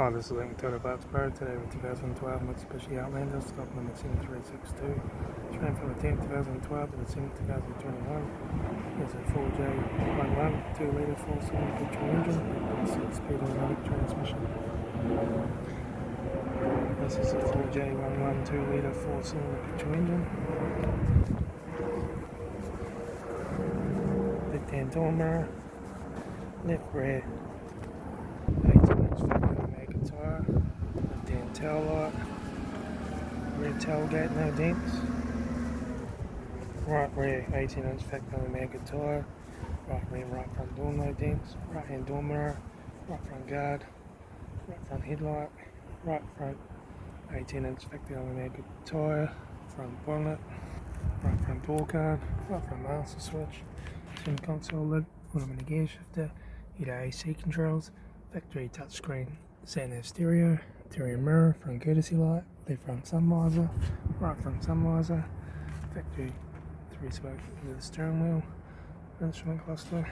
Hi, this is Litre Total Parts Pro. Today with 2012 Mitsubishi Outlander, stock number 7362. Train from the 10th 2012 to the 10th 2021. Here's a 4J11 2-litre 4-cylinder petrol engine with a 6-speed automatic transmission. This is a 4J11 2-litre 4-cylinder petrol engine. Left-hand door mirror, left rear 18-inch factory made tyre, left-hand tail light, rear tailgate no dents, right rear 18-inch factory made tyre, right rear right front door no dents, right hand door mirror, right front guard, right front headlight, right front 18-inch factory made tyre, front bonnet, right front door guard, right front master switch, center console lid, automatic gear shifter, heater AC controls, factory touchscreen, sat-nav stereo, interior mirror, front courtesy light, left front sun visor, right front sun visor, factory 3-spoke with the steering wheel, instrument cluster.